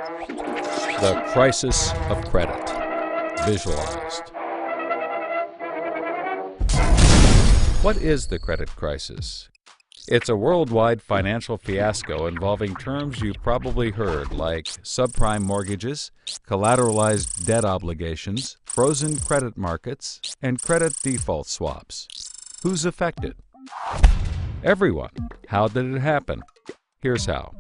The crisis of credit, visualized. What is the credit crisis? It's a worldwide financial fiasco involving terms you've probably heard like subprime mortgages, collateralized debt obligations, frozen credit markets, and credit default swaps. Who's affected? Everyone. How did it happen? Here's how.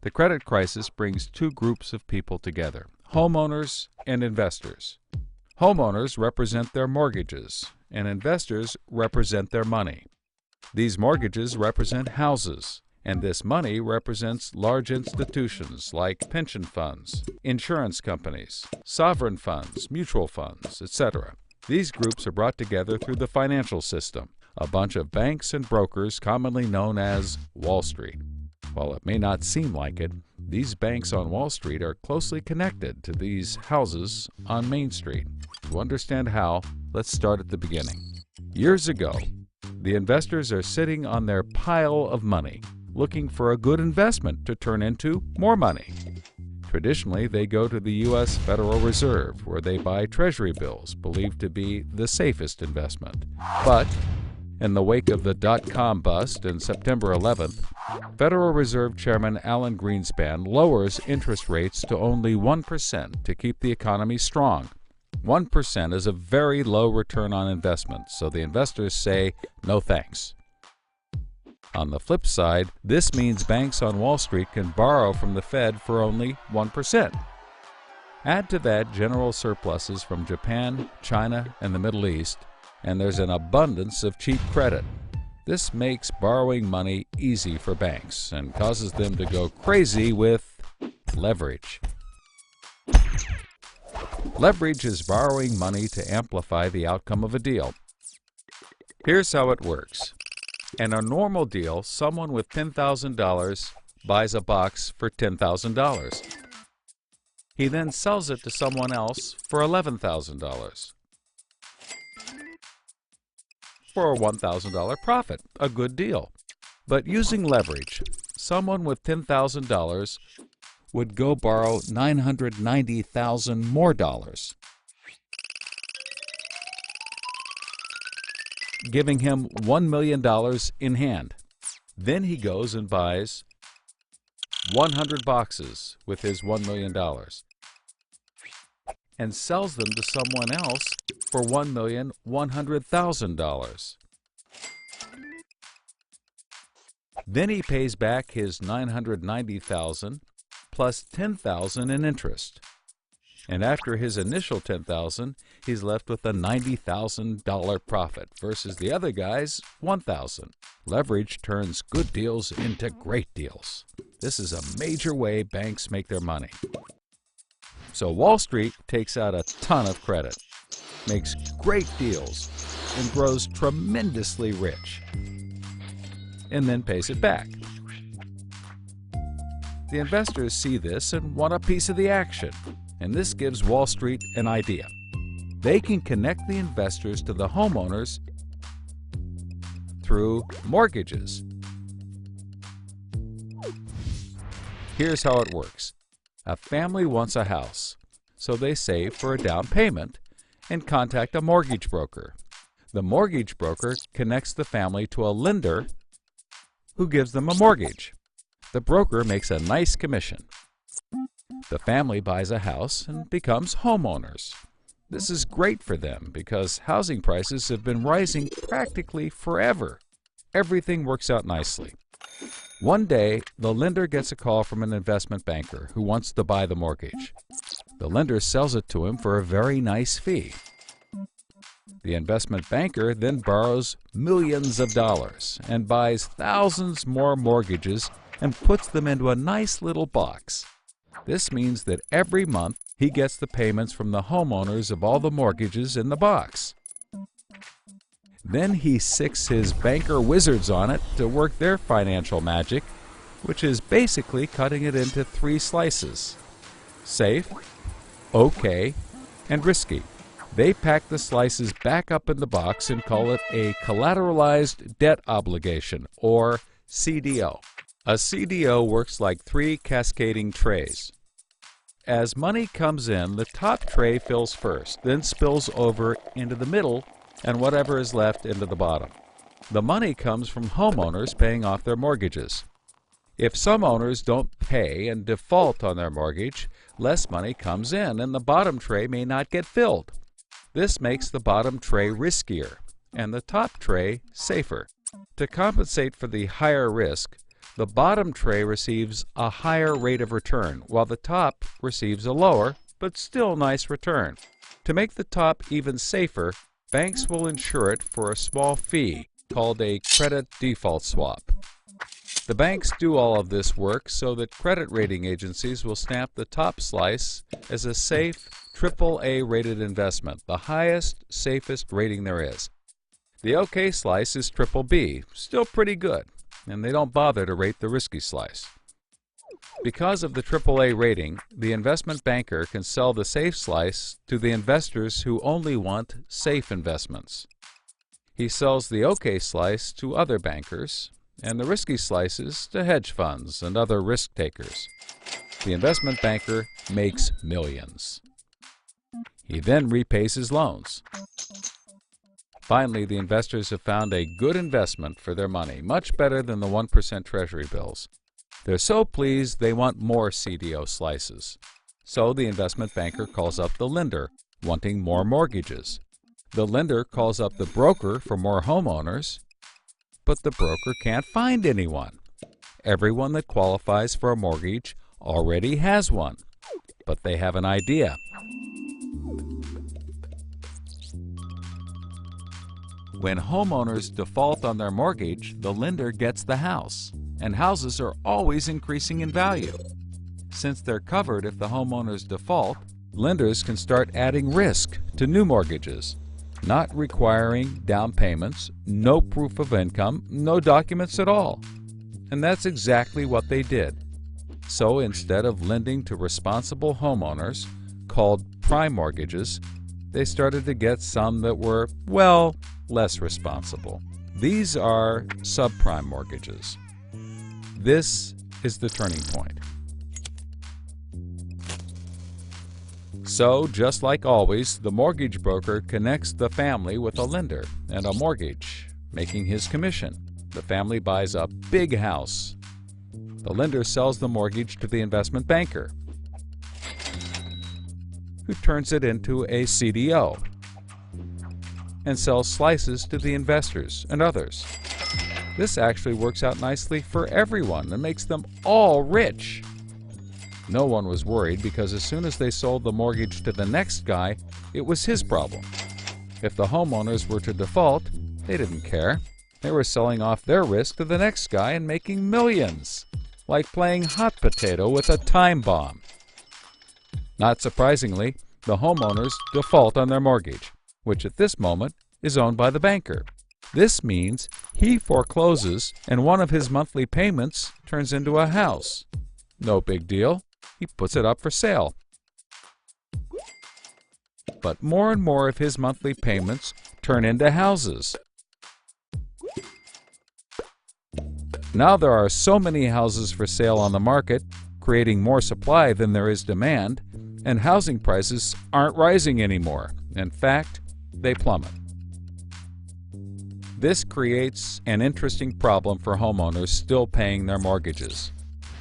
The credit crisis brings two groups of people together, homeowners and investors. Homeowners represent their mortgages, and investors represent their money. These mortgages represent houses, and this money represents large institutions like pension funds, insurance companies, sovereign funds, mutual funds, etc. These groups are brought together through the financial system, a bunch of banks and brokers commonly known as Wall Street. While it may not seem like it, these banks on Wall Street are closely connected to these houses on Main Street. To understand how, let's start at the beginning. Years ago, the investors are sitting on their pile of money, looking for a good investment to turn into more money. Traditionally, they go to the U.S. Federal Reserve, where they buy Treasury bills, believed to be the safest investment. But in the wake of the dot-com bust on September 11th, Federal Reserve Chairman Alan Greenspan lowers interest rates to only 1% to keep the economy strong. 1% is a very low return on investment, so the investors say, no thanks. On the flip side, this means banks on Wall Street can borrow from the Fed for only 1%. Add to that general surpluses from Japan, China, and the Middle East, and there's an abundance of cheap credit. This makes borrowing money easy for banks and causes them to go crazy with leverage. Leverage is borrowing money to amplify the outcome of a deal. Here's how it works. In a normal deal, someone with $10,000 buys a box for $10,000. He then sells it to someone else for $11,000. For a $1,000 profit, a good deal. But using leverage, someone with $10,000 would go borrow $990,000 more dollars, giving him $1 million in hand. Then he goes and buys 100 boxes with his $1 million and sells them to someone else for $1,100,000. Then he pays back his $990,000 plus $10,000 in interest. And after his initial $10,000, he's left with a $90,000 profit versus the other guy's $1,000. Leverage turns good deals into great deals. This is a major way banks make their money. So Wall Street takes out a ton of credit, makes great deals, and grows tremendously rich, and then pays it back. The investors see this and want a piece of the action, and this gives Wall Street an idea. They can connect the investors to the homeowners through mortgages. Here's how it works. A family wants a house, so they save for a down payment and contact a mortgage broker. The mortgage broker connects the family to a lender who gives them a mortgage. The broker makes a nice commission. The family buys a house and becomes homeowners. This is great for them because housing prices have been rising practically forever. Everything works out nicely. One day, the lender gets a call from an investment banker who wants to buy the mortgage. The lender sells it to him for a very nice fee. The investment banker then borrows millions of dollars and buys thousands more mortgages and puts them into a nice little box. This means that every month he gets the payments from the homeowners of all the mortgages in the box. Then he sicks his banker wizards on it to work their financial magic, which is basically cutting it into 3 slices: safe, okay, and risky. They pack the slices back up in the box and call it a collateralized debt obligation, or CDO. A CDO works like 3 cascading trays. As money comes in, the top tray fills first, then spills over into the middle, and whatever is left into the bottom. The money comes from homeowners paying off their mortgages. If some owners don't pay and default on their mortgage, less money comes in and the bottom tray may not get filled. This makes the bottom tray riskier and the top tray safer. To compensate for the higher risk, the bottom tray receives a higher rate of return, while the top receives a lower, but still nice return. To make the top even safer, banks will insure it for a small fee called a credit default swap. The banks do all of this work so that credit rating agencies will stamp the top slice as a safe, AAA rated investment, the highest, safest rating there is. The OK slice is BBB, still pretty good, and they don't bother to rate the risky slice. Because of the AAA rating, the investment banker can sell the safe slice to the investors who only want safe investments. He sells the OK slice to other bankers, and the risky slices to hedge funds and other risk takers. The investment banker makes millions. He then repays his loans. Finally, the investors have found a good investment for their money, much better than the 1% Treasury bills. They're so pleased they want more CDO slices. So the investment banker calls up the lender, wanting more mortgages. The lender calls up the broker for more homeowners, but the broker can't find anyone. Everyone that qualifies for a mortgage already has one, but they have an idea. When homeowners default on their mortgage, the lender gets the house, and houses are always increasing in value. Since they're covered if the homeowners default, lenders can start adding risk to new mortgages, not requiring down payments, no proof of income, no documents at all. And that's exactly what they did. So instead of lending to responsible homeowners, called prime mortgages, they started to get some that were, well, less responsible. These are subprime mortgages. This is the turning point. So, just like always, the mortgage broker connects the family with a lender and a mortgage, making his commission. The family buys a big house. The lender sells the mortgage to the investment banker, who turns it into a CDO and sells slices to the investors and others. This actually works out nicely for everyone and makes them all rich. No one was worried because as soon as they sold the mortgage to the next guy, it was his problem. If the homeowners were to default, they didn't care. They were selling off their risk to the next guy and making millions, like playing hot potato with a time bomb. Not surprisingly, the homeowners default on their mortgage, which at this moment is owned by the banker. This means he forecloses and one of his monthly payments turns into a house. No big deal. He puts it up for sale. But more and more of his monthly payments turn into houses. Now there are so many houses for sale on the market, creating more supply than there is demand, and housing prices aren't rising anymore. In fact, they plummet. This creates an interesting problem for homeowners still paying their mortgages.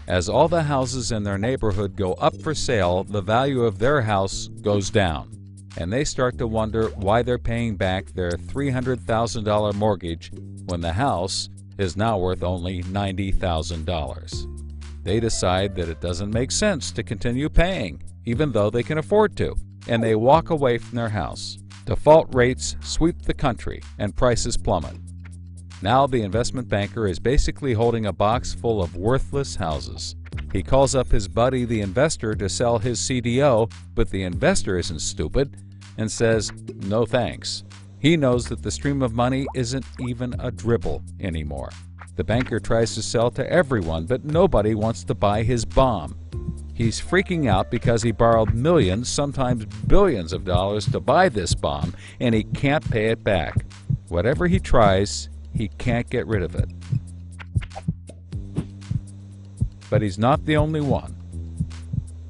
As all the houses in their neighborhood go up for sale, the value of their house goes down, and they start to wonder why they're paying back their $300,000 mortgage when the house is now worth only $90,000. They decide that it doesn't make sense to continue paying, even though they can afford to, and they walk away from their house. Default rates sweep the country, and prices plummet. Now the investment banker is basically holding a box full of worthless houses. He calls up his buddy the investor to sell his CDO, but the investor isn't stupid and says, no thanks. He knows that the stream of money isn't even a dribble anymore. The banker tries to sell to everyone, but nobody wants to buy his bomb. He's freaking out because he borrowed millions, sometimes billions of dollars to buy this bomb, and he can't pay it back. Whatever he tries, he can't get rid of it. But he's not the only one.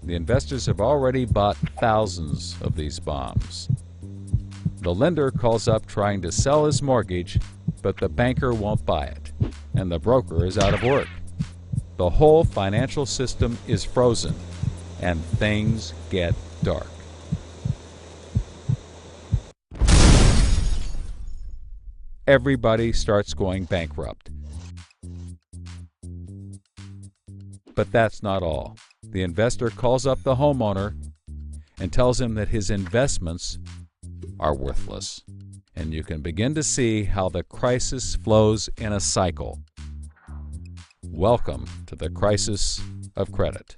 The investors have already bought thousands of these bombs. The lender calls up trying to sell his mortgage, but the banker won't buy it, and the broker is out of work. The whole financial system is frozen, and things get dark. Everybody starts going bankrupt. But that's not all. The investor calls up the homeowner and tells him that his investments are worthless. And you can begin to see how the crisis flows in a cycle. Welcome to the crisis of credit.